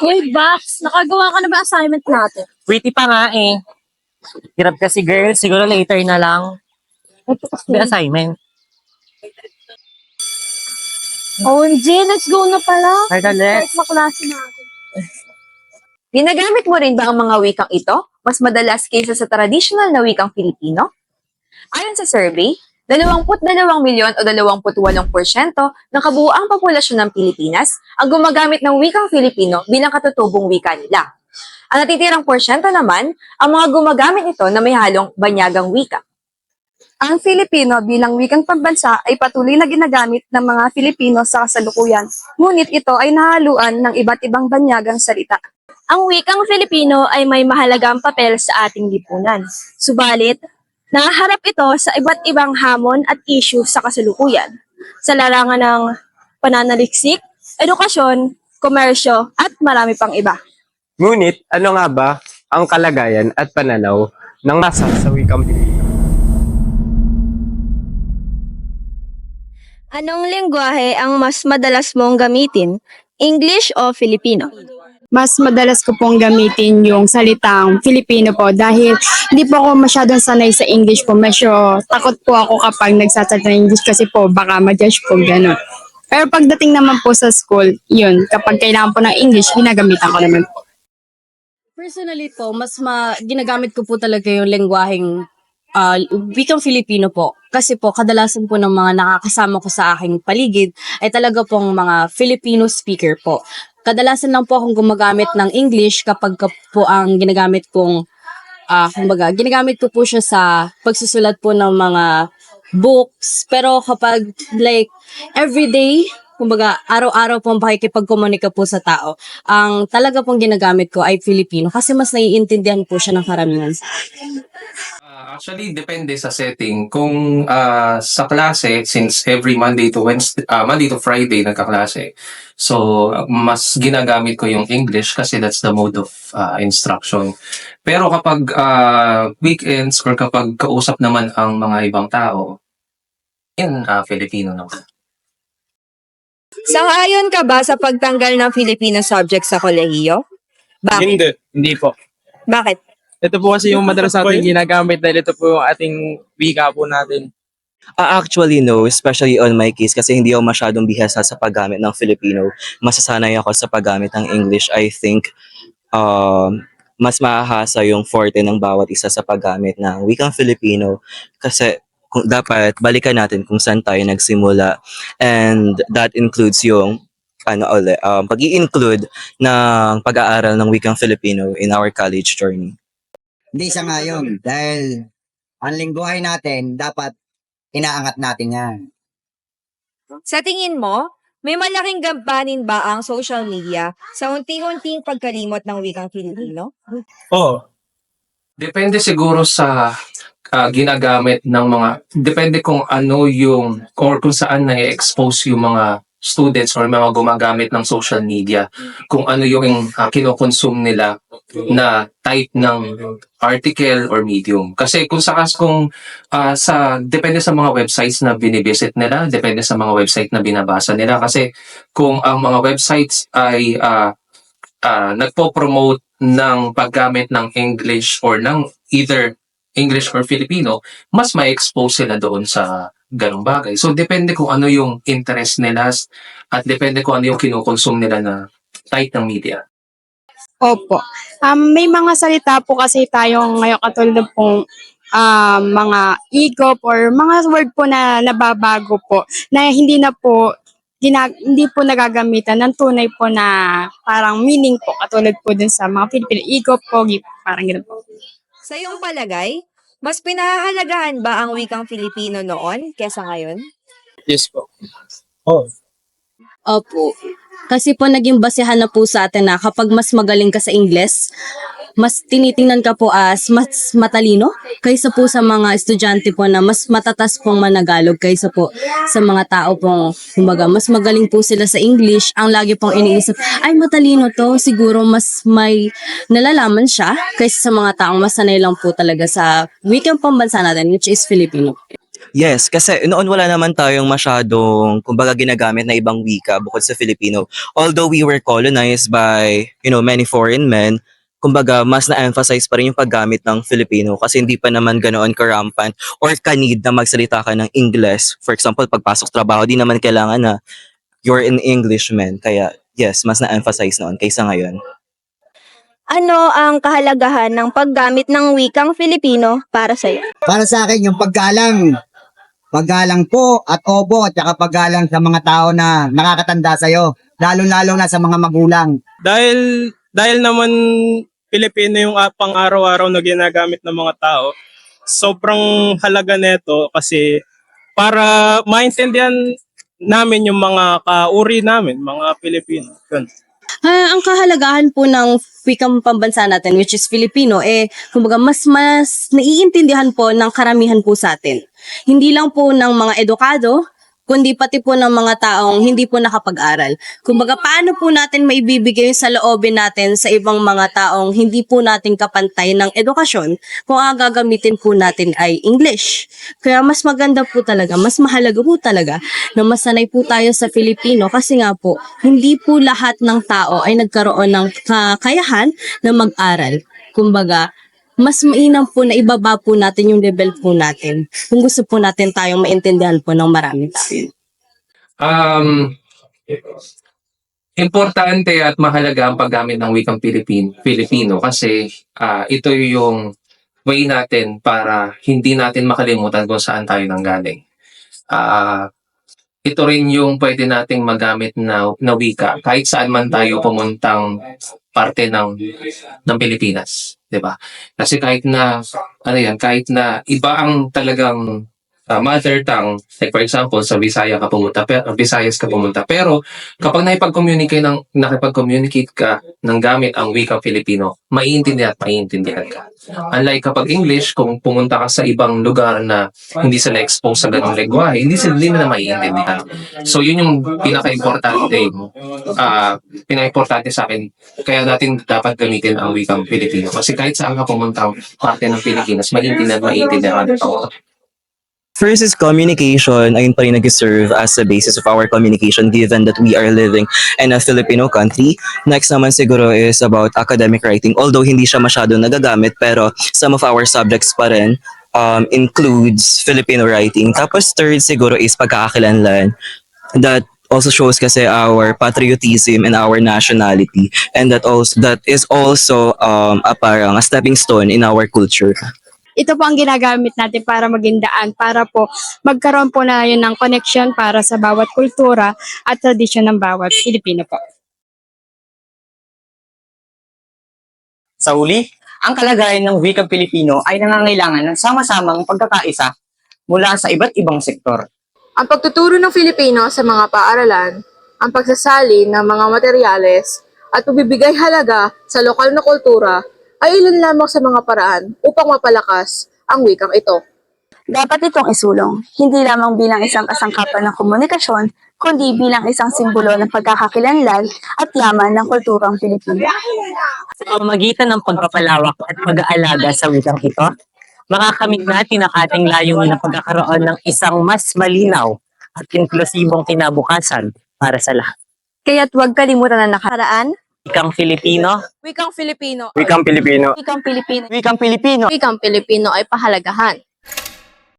Uy, Bax, nakagawa ka na ba assignment natin? Pretty pa nga eh. Hirap kasi girl, siguro later na lang. Ito kasi. May assignment. OMG, let's go na pala. Tara, let's. Sa klase natin. Ginagamit mo rin ba ang mga wikang ito? Mas madalas kaysa sa traditional na wikang Filipino? Ayon sa survey, 22 milyon o 28% ng kabuuang populasyon ng Pilipinas ang gumagamit ng wikang Filipino bilang katutubong wika nila. Ang natitirang porsyento naman, ang mga gumagamit ito na may halong banyagang wika. Ang Filipino bilang wikang pambansa ay patuloy na ginagamit ng mga Filipino sa kasalukuyan, ngunit ito ay nahaluan ng iba't ibang banyagang salita. Ang wikang Filipino ay may mahalagang papel sa ating lipunan. Subalit, nahaharap ito sa iba't ibang hamon at issue sa kasalukuyan. Sa larangan ng pananaliksik, edukasyon, komersyo, at marami pang iba. Ngunit, ano nga ba ang kalagayan at pananaw ng masa sa wikang Pilipino? Anong lengguwahe ang mas madalas mong gamitin? English o Filipino? Mas madalas ko pong gamitin yung salitang Filipino po dahil hindi po ako masyadong sanay sa English po. Medyo takot po ako kapag nagsasalita ng English kasi po baka ma-judge po gano'n. Pero pagdating naman po sa school, yun, kapag kailangan po ng English, ginagamitan ko naman po. Personally po, ginagamit ko po talaga yung lengguaheng wikang Filipino po. Kasi po, kadalasan po ng mga nakakasama ko sa aking paligid ay talaga pong mga Filipino speaker po. Kadalasan lang po akong gumagamit ng English kapag po ang ginagamit kong, ginagamit ko po siya sa pagsusulat po ng mga books. Pero kapag everyday, araw-araw pong pakikipagkomunika po sa tao, ang talaga pong ginagamit ko ay Filipino kasi mas naiintindihan po siya ng karamihan. Actually, depende sa setting. Kung sa klase, since every Monday to Friday nagkaklase, so mas ginagamit ko yung English kasi that's the mode of instruction. Pero kapag weekends or kapag kausap naman ang mga ibang tao, Filipino naman. Sang-ayon ka ba sa pagtanggal ng Filipino subject sa kolehiyo? Bakit? Hindi po. Bakit? Ito po kasi yung madalas natin ginagamit dahil ito po yung ating wika po natin. Actually, no. Especially on my case kasi hindi ako masyadong bihasa sa paggamit ng Filipino. Masasanay ako sa paggamit ng English. I think mas mahahasa yung forte ng bawat isa sa paggamit ng wikang Filipino kasi dapat balikan natin kung saan tayo nagsimula. And that includes yung pag-i-include ng pag-aaral ng wikang Filipino in our college journey. Hindi sang-ayon dahil ang lingguhay natin dapat inaangat natin yan. Sa tingin mo, may malaking gampanin ba ang social media sa unti-unting pagkalimot ng wikang Filipino? Oo. Depende siguro sa ginagamit ng depende kung ano yung, or kung saan na-expose yung mga students or mga gumagamit ng social media, kung ano yung kinokonsume nila na type ng article or medium. Kasi depende sa mga websites na binivisit nila, depende sa mga website na binabasa nila. Kasi kung ang mga websites ay nagpo-promote ng paggamit ng English or ng either English or Filipino, mas ma-expose sila doon sa ganong bagay. So, depende kung ano yung interest nila at depende kung ano yung kinukonsume nila na type ng media. Opo. May mga salita po kasi tayong ngayon katulad pong mga igop or mga word po na nababago po na hindi po nagagamitan ng tunay po na parang meaning po katulad po dun sa mga Filipino igop po, parang gano'n po. Sa iyong palagay, mas pinahahalagahan ba ang wikang Filipino noon kesa ngayon? Yes po. Oh. Opo. Kasi po naging basehan na po sa atin na kapag mas magaling ka sa Ingles, mas tinitingnan ka po as mas matalino kaysa po sa mga estudyante po na mas matatas pong managalog kaysa po sa mga tao pong mas magaling po sila sa English. Ang lagi pong iniisip, ay matalino to, siguro mas may nalalaman siya kaysa sa mga taong mas sanay lang po talaga sa wikang pambansa natin, which is Filipino. Yes, kasi noon wala naman tayong masyadong, kumbaga, ginagamit na ibang wika bukod sa Filipino. Although we were colonized by, many foreign men, kumbaga, mas na-emphasize pa rin yung paggamit ng Filipino kasi hindi pa naman ganoon karampant or kanid na magsalita ka ng English. For example, pagpasok sa trabaho, di naman kailangan na you're an Englishman. Kaya, yes, mas na-emphasize noon kaysa ngayon. Ano ang kahalagahan ng paggamit ng wikang Filipino para sa'yo? Para sa akin, yung paggalang. Paggalang po at opo at saka paggalang sa mga tao na nakakatanda sa'yo. Lalo-lalo na sa mga magulang. Dahil naman Pilipino yung pang-araw-araw na ginagamit ng mga tao, sobrang halaga nito kasi para maintindihan namin yung mga kauri namin, mga Pilipino. Yun. Ang kahalagahan po ng wikang pambansa natin, which is Filipino, kumbaga mas naiintindihan po ng karamihan po sa atin. Hindi lang po ng mga edukado, kundi pati po ng mga taong hindi po nakapag-aral. Kumbaga, paano po natin maibibigay sa loobin natin sa ibang mga taong hindi po natin kapantay ng edukasyon kung ang gagamitin po natin ay English. Kaya mas maganda po talaga, mas mahalaga po talaga na masanay po tayo sa Filipino kasi nga po, hindi po lahat ng tao ay nagkaroon ng kakayahan na mag-aral. Kumbaga, mas mainam po na ibaba po natin yung level po natin kung gusto po natin tayong maintindihan po ng maraming tao. Importante at mahalaga ang paggamit ng wikang Filipino kasi ito yung way natin para hindi natin makalimutan kung saan tayo nanggaling. Ito rin yung pwede nating magamit na wika kahit saan man tayo pumuntang parte ng Pilipinas, 'di ba? Kasi kahit na kahit na iba ang talagang mother tongue, like for example sa Visayas ka pumunta, pero kapag nakipag-communicate ka ng gamit ang wikang Filipino, maiintindihan ka. Unlike kapag English, kung pumunta ka sa ibang lugar na hindi sila exposed sa ganung lengguwahe, hindi mo na maiintindihan. So yun yung pinaka-importante sa akin. Kaya natin dapat gamitin ang wikang Filipino. Kasi kahit saan ka pumunta parte ng Pilipinas, maiintindihan ka. First is communication. Ayun pa rin nag-serve as a basis of our communication given that we are living in a Filipino country. Next naman siguro is about academic writing. Although hindi siya masyado nagagamit, pero some of our subjects pa rin includes Filipino writing. Tapos third siguro is pagkakakilanlan. That also shows kasi our patriotism and our nationality. And that is also parang a stepping stone in our culture. Ito po ang ginagamit natin para maging daan, para po magkaroon po na yun ng connection para sa bawat kultura at tradisyon ng bawat Pilipino po. Sa huli, ang kalagayan ng wikang Pilipino ay nangangailangan ng sama-samang pagkakaisa mula sa iba't ibang sektor. Ang pagtuturo ng Filipino sa mga paaralan, ang pagsasali ng mga materyales, at pagbibigay halaga sa lokal na kultura ay ilan lamang sa mga paraan upang mapalakas ang wikang ito. Dapat itong isulong, hindi lamang bilang isang kasangkapan ng komunikasyon, kundi bilang isang simbolo ng pagkakakilanlan at yaman ng kulturang Pilipino. Sa pamamagitan ng pagpapalawak at pag-aalaga sa wikang ito, makakamit natin ang ating layunin na pagkakaroon ng isang mas malinaw at inklusibong kinabukasan para sa lahat. Kaya't huwag kalimutan na nakaraan, Wikang Filipino, Wikang Filipino. Wikang Pilipino. Wikang Pilipino. Wikang Pilipino. Wikang Pilipino ay pahalagahan.